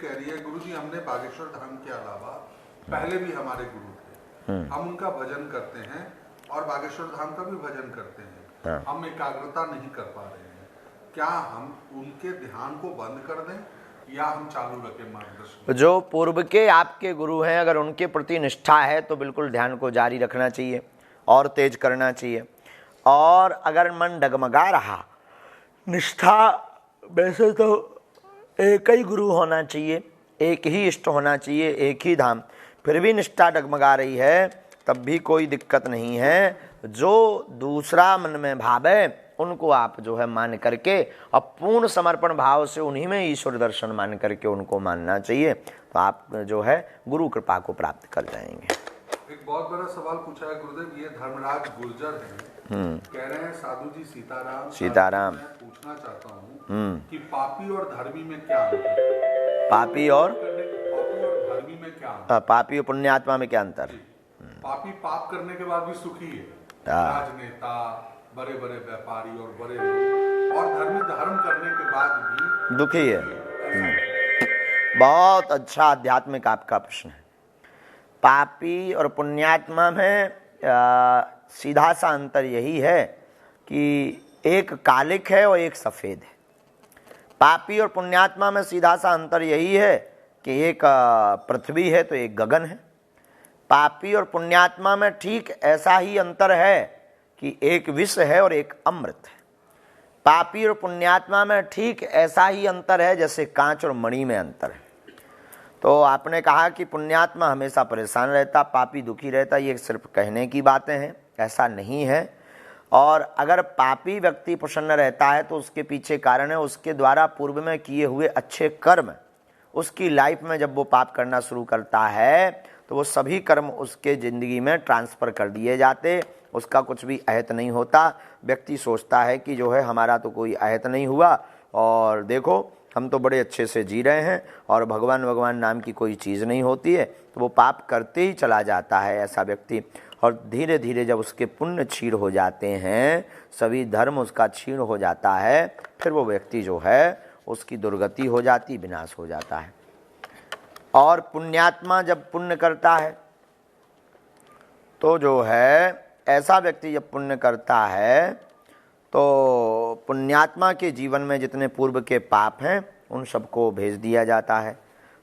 कह रही है, गुरुजी हमने बागेश्वर धाम के अलावा पहले भी हमारे गुरु थे, हम उनका भजन करते हैं और बागेश्वर धाम का भी भजन करते हैं, हम एकाग्रता नहीं कर पा रहे हैं, क्या हम उनके ध्यान को बंद कर दें या हम चालू रखें मार्गदर्शन? जो पूर्व के आपके गुरु हैं, अगर उनके प्रति निष्ठा है तो बिल्कुल ध्यान को जारी रखना चाहिए और तेज करना चाहिए। और अगर मन डगमगा रहा, निष्ठा वैसे तो एक ही गुरु होना चाहिए, एक ही इष्ट होना चाहिए, एक ही धाम, फिर भी निष्ठा डगमगा रही है तब भी कोई दिक्कत नहीं है। जो दूसरा मन में भाव है उनको आप जो है मान करके और पूर्ण समर्पण भाव से उन्हीं में ईश्वर दर्शन मान करके उनको मानना चाहिए, तो आप जो है गुरु कृपा को प्राप्त कर जाएंगे। एक बहुत बड़ा सवाल पूछा है गुरुदेव, ये धर्मराज गुर्जर हैं, कह रहे हैं साधु जी सीताराम, मैं पूछना चाहता हूँ कि पापी और धर्मी में क्या अंतर है? पापी और धर्मी में क्या अंतर? पापी और पुण्यात्मा में क्या अंतर? पापी पाप करने के बाद भी सुखी है, राजनेता, बड़े बड़े व्यापारी और बड़े लोग, और धर्मी धर्म करने के बाद भी दुखी है। बहुत अच्छा आध्यात्मिक आपका प्रश्न है। पापी और पुण्यात्मा में सीधा सा अंतर यही है कि एक कालिक है और एक सफ़ेद है। पापी और पुण्यात्मा में सीधा सा अंतर यही है कि एक पृथ्वी है तो एक गगन है। पापी और पुण्यात्मा में ठीक ऐसा ही अंतर है कि एक विष है और एक अमृत है। पापी और पुण्यात्मा में ठीक ऐसा ही अंतर है जैसे कांच और मणि में अंतर है। तो आपने कहा कि पुण्यात्मा हमेशा परेशान रहता, पापी दुखी रहता, ये सिर्फ कहने की बातें हैं, ऐसा नहीं है। और अगर पापी व्यक्ति प्रसन्न रहता है तो उसके पीछे कारण है उसके द्वारा पूर्व में किए हुए अच्छे कर्म। उसकी लाइफ में जब वो पाप करना शुरू करता है तो वो सभी कर्म उसके ज़िंदगी में ट्रांसफ़र कर दिए जाते, उसका कुछ भी अहित नहीं होता। व्यक्ति सोचता है कि जो है हमारा तो कोई अहित नहीं हुआ और देखो हम तो बड़े अच्छे से जी रहे हैं और भगवान नाम की कोई चीज़ नहीं होती है, तो वो पाप करते ही चला जाता है ऐसा व्यक्ति। और धीरे धीरे जब उसके पुण्य क्षीण हो जाते हैं, सभी धर्म उसका क्षीण हो जाता है, फिर वो व्यक्ति जो है उसकी दुर्गति हो जाती, विनाश हो जाता है। और पुण्यात्मा जब पुण्य करता है तो जो है ऐसा व्यक्ति जब पुण्य करता है तो पुण्यात्मा के जीवन में जितने पूर्व के पाप हैं उन सबको भेज दिया जाता है।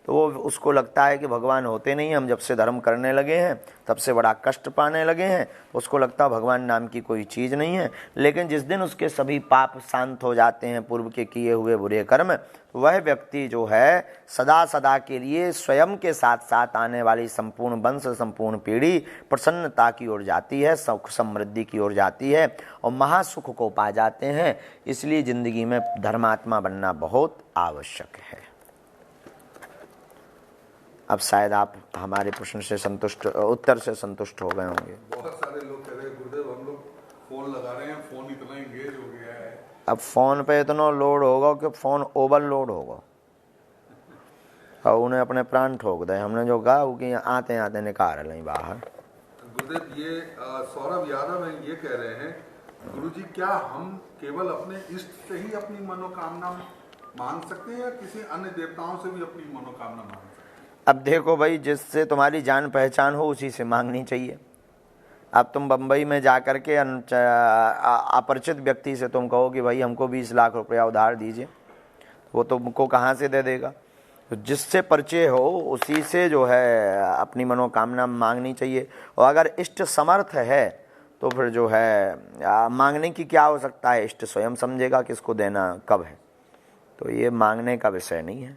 तो वो उसको लगता है कि भगवान होते नहीं, हम जब से धर्म करने लगे हैं तब से बड़ा कष्ट पाने लगे हैं, उसको लगता है भगवान नाम की कोई चीज़ नहीं है। लेकिन जिस दिन उसके सभी पाप शांत हो जाते हैं, पूर्व के किए हुए बुरे कर्म, वह व्यक्ति जो है सदा सदा के लिए स्वयं के साथ साथ आने वाली संपूर्ण वंश, संपूर्ण पीढ़ी प्रसन्नता की ओर जाती है, सुख समृद्धि की ओर जाती है और महासुख को पा जाते हैं। इसलिए ज़िंदगी में धर्मात्मा बनना बहुत आवश्यक है। अब शायद आप हमारे प्रश्न से संतुष्ट, उत्तर से संतुष्ट हो गए होंगे। बहुत सारे लोग कह रहे हैं गुरुदेव हम लोग फोन लगा रहे हैं, फोन इतना एंगेज हो गया है। अब फोन पे इतना लोड होगा कि फोन ओवरलोड होगा और उन्हें अपने प्राण ठोक दे। हमने जो कहा वो कि आते आते निकाल रहे बाहर। गुरुदेव ये सौरभ यादव है, ये कह रहे हैं गुरुजी क्या हम केवल अपने इष्ट से ही अपनी मनोकामना मांग सकते हैं या किसी अन्य देवताओं से भी अपनी मनोकामना मांग सकते हैं? अब देखो भाई, जिससे तुम्हारी जान पहचान हो उसी से मांगनी चाहिए। अब तुम बम्बई में जा कर के अपरिचित व्यक्ति से तुम कहो कि भाई हमको 20 लाख रुपया उधार दीजिए, वो तुमको कहाँ से दे देगा? तो जिससे परिचय हो उसी से जो है अपनी मनोकामना मांगनी चाहिए। और अगर इष्ट समर्थ है तो फिर जो है मांगने की क्या आवश्यकता है, इष्ट स्वयं समझेगा किसको देना कब है। तो ये मांगने का विषय नहीं है।